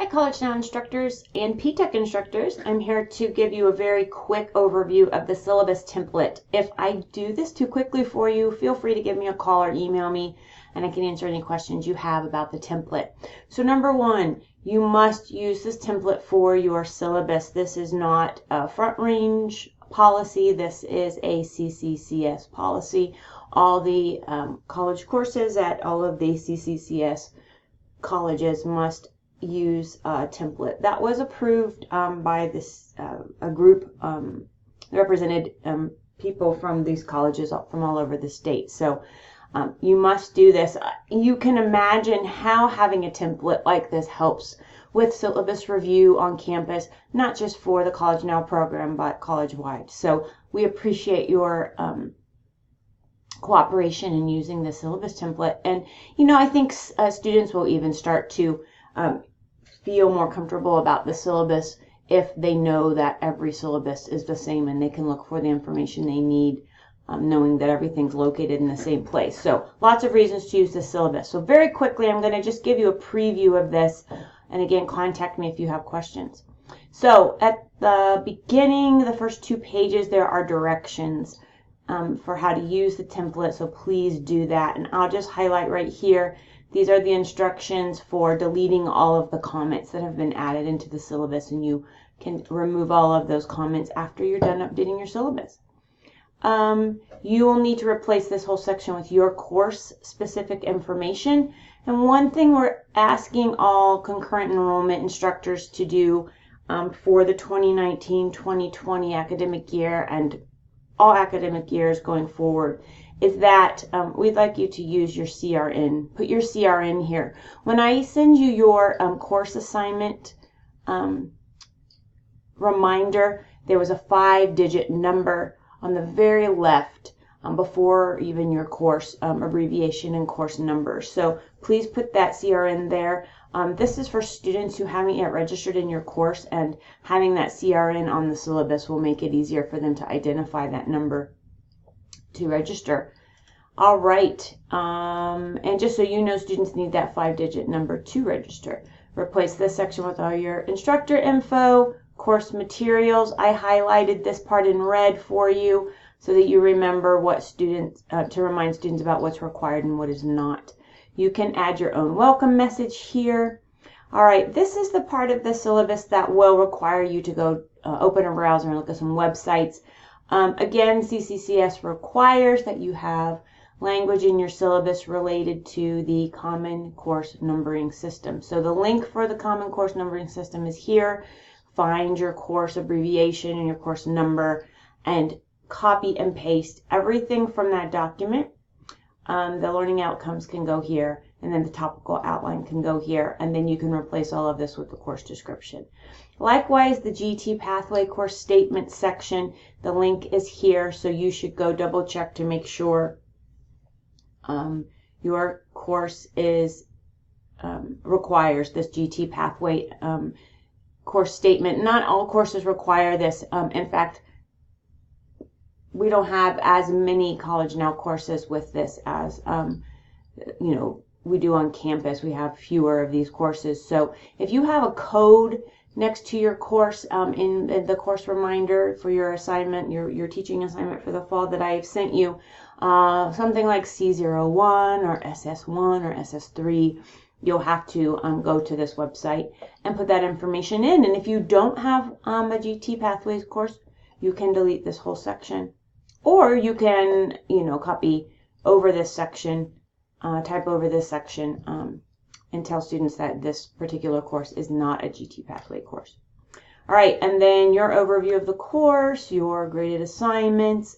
Hi College Now instructors and P-TECH instructors. I'm here to give you a very quick overview of the syllabus template. If I do this too quickly for you, feel free to give me a call or email me and I can answer any questions you have about the template. So number one, you must use this template for your syllabus. This is not a Front Range policy. This is a CCCS policy. All the college courses at all of the CCCS colleges must use a template that was approved by this a group that represented people from these colleges from all over the state. So you must do this. You can imagine how having a template like this helps with syllabus review on campus, not just for the College Now program, but college-wide. So we appreciate your cooperation in using the syllabus template. And, you know, I think students will even start to feel more comfortable about the syllabus if they know that every syllabus is the same and they can look for the information they need, knowing that everything's located in the same place. So lots of reasons to use the syllabus. So very quickly, I'm going to just give you a preview of this. And again, contact me if you have questions. So at the beginning, the first 2 pages, there are directions for how to use the template. So please do that. And I'll just highlight right here. These are the instructions for deleting all of the comments that have been added into the syllabus, and you can remove all of those comments after you're done updating your syllabus. You will need to replace this whole section with your course-specific information. And one thing we're asking all concurrent enrollment instructors to do for the 2019-2020 academic year and all academic years going forward is that we'd like you to use your CRN. Put your CRN here. When I send you your course assignment reminder, there was a 5-digit number on the very left before even your course abbreviation and course number. So please put that CRN there. This is for students who haven't yet registered in your course, and having that CRN on the syllabus will make it easier for them to identify that number to register. All right, and just so you know, students need that 5-digit number to register. Replace this section with all your instructor info, course materials. I highlighted this part in red for you so that you remember what students, to remind students about what's required and what is not. You can add your own welcome message here. All right, this is the part of the syllabus that will require you to go open a browser and look at some websites. Again, CCCS requires that you have language in your syllabus related to the Common Course Numbering System. So the link for the Common Course Numbering System is here. Find your course abbreviation and your course number and copy and paste everything from that document. The learning outcomes can go here, and then the topical outline can go here, and then you can replace all of this with the course description. Likewise, the GT Pathway course statement section, the link is here, so you should go double check to make sure your course is requires this GT Pathway course statement. Not all courses require this. In fact, we don't have as many College Now courses with this as you know, we do on campus. We have fewer of these courses. So if you have a code next to your course in the course reminder for your assignment, your teaching assignment for the fall that I've sent you, something like C01 or SS1 or SS3, you'll have to go to this website and put that information in. And if you don't have a GT Pathways course, you can delete this whole section. Or you can, you know, copy over this section, type over this section, and tell students that this particular course is not a GT Pathway course. All right, and then your overview of the course, your graded assignments,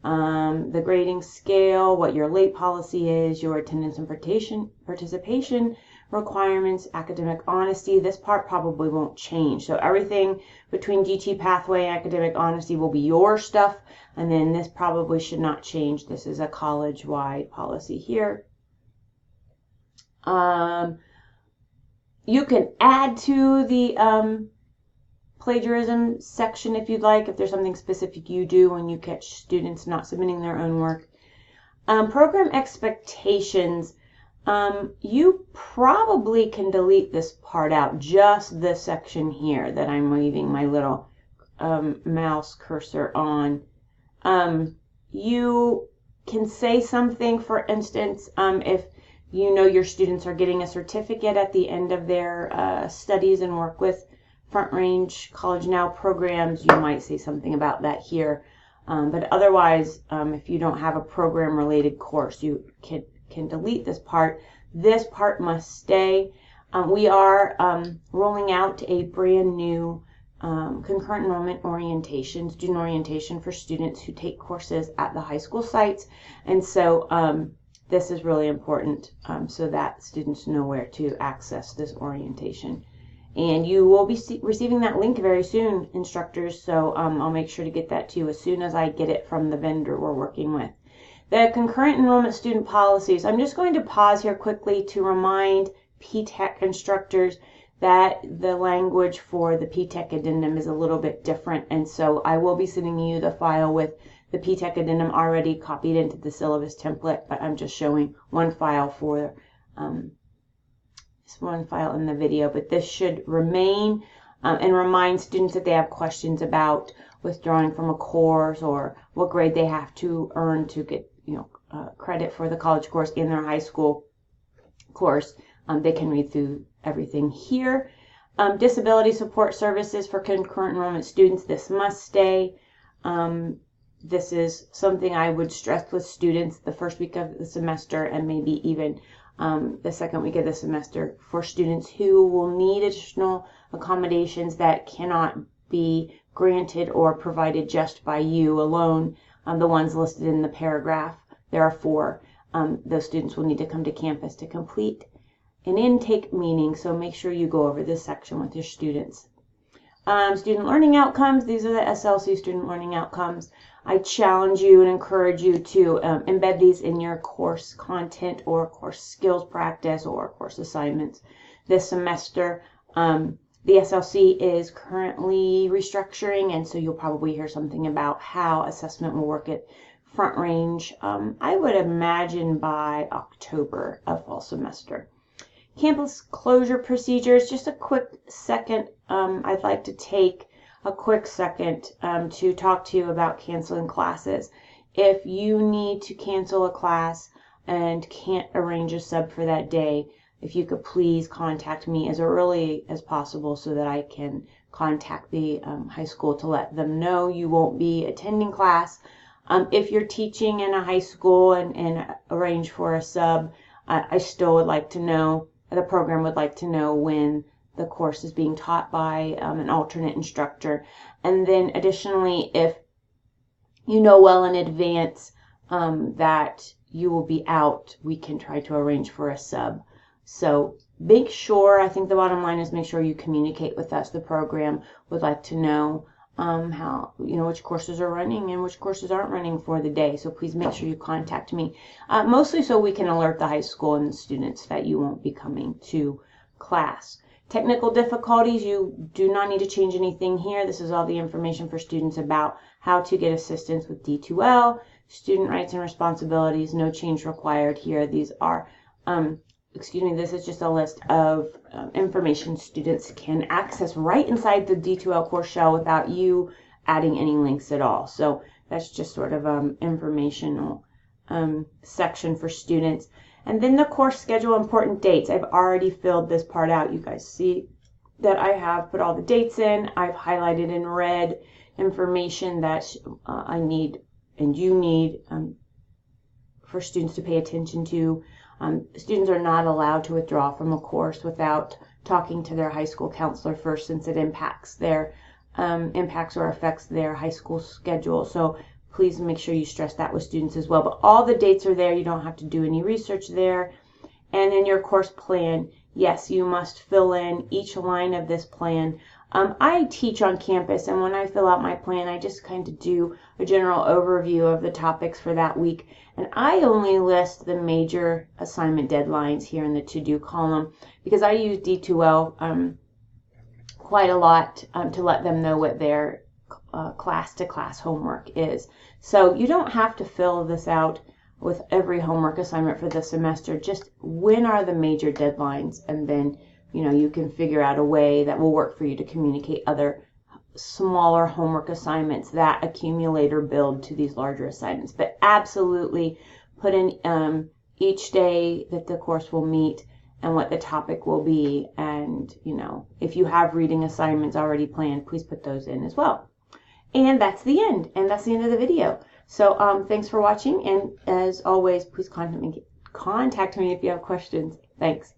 the grading scale, what your late policy is, your attendance and participation requirements, academic honesty. This part probably won't change. So everything between GT Pathway and academic honesty will be your stuff, and then this probably should not change. This is a college-wide policy here. You can add to the plagiarism section if you'd like, if there's something specific you do when you catch students not submitting their own work. Program expectations. You probably can delete this part out, just this section here that I'm leaving my little mouse cursor on. You can say something, for instance, if you know your students are getting a certificate at the end of their studies and work with Front Range College Now programs, you might say something about that here. But otherwise, if you don't have a program related course, you can delete this part. This part must stay. We are rolling out a brand new concurrent enrollment orientation, student orientation for students who take courses at the high school sites. And so this is really important so that students know where to access this orientation. And you will be receiving that link very soon, instructors, so I'll make sure to get that to you as soon as I get it from the vendor we're working with. The concurrent enrollment student policies. I'm just going to pause here quickly to remind P-TECH instructors that the language for the P-TECH addendum is a little bit different, and so I will be sending you the file with the P-TECH addendum already copied into the syllabus template, but I'm just showing one file for one file in the video, but this should remain and remind students that they have questions about withdrawing from a course or what grade they have to earn to get credit for the college course in their high school course. They can read through everything here. Disability support services for concurrent enrollment students, this must stay. This is something I would stress with students the first week of the semester and maybe even the second week of the semester for students who will need additional accommodations that cannot be granted or provided just by you alone. The ones listed in the paragraph, there are 4. Those students will need to come to campus to complete an intake meeting, so make sure you go over this section with your students. Student learning outcomes, these are the SLC student learning outcomes. I challenge you and encourage you to embed these in your course content or course skills practice or course assignments this semester. The SLC is currently restructuring, and so you'll probably hear something about how assessment will work at Front Range, I would imagine by October of fall semester. Campus closure procedures, just a quick second, I'd like to take a quick second to talk to you about canceling classes. If you need to cancel a class and can't arrange a sub for that day, if you could please contact me as early as possible so that I can contact the high school to let them know you won't be attending class. If you're teaching in a high school and arrange for a sub, I still would like to know, the program would like to know when the course is being taught by an alternate instructor. And then additionally, if you know well in advance that you will be out, we can try to arrange for a sub. So make sure, I think the bottom line is make sure you communicate with us. The program would like to know how, which courses are running and which courses aren't running for the day. So please make sure you contact me, mostly so we can alert the high school and the students that you won't be coming to class. Technical difficulties, you do not need to change anything here. This is all the information for students about how to get assistance with D2L, student rights and responsibilities, no change required here. These are, this is just a list of information students can access right inside the D2L course shell without you adding any links at all. So that's just sort of informational section for students. And then the course schedule, important dates. I've already filled this part out. You guys see that I have put all the dates in. I've highlighted in red information that I need and you need for students to pay attention to. Students are not allowed to withdraw from a course without talking to their high school counselor first, since it impacts or affects their high school schedule. So please make sure you stress that with students as well. But all the dates are there. You don't have to do any research there. And then your course plan. Yes, you must fill in each line of this plan. I teach on campus, and when I fill out my plan, I just kind of do a general overview of the topics for that week. And I only list the major assignment deadlines here in the to-do column because I use D2L quite a lot to let them know what their class-to-class homework is. So you don't have to fill this out with every homework assignment for the semester, just when are the major deadlines, and then you can figure out a way that will work for you to communicate other smaller homework assignments that accumulate or build to these larger assignments. But absolutely put in each day that the course will meet and what the topic will be, and if you have reading assignments already planned, please put those in as well. And that's the end, of the video. So thanks for watching, and as always, please contact me if you have questions. Thanks.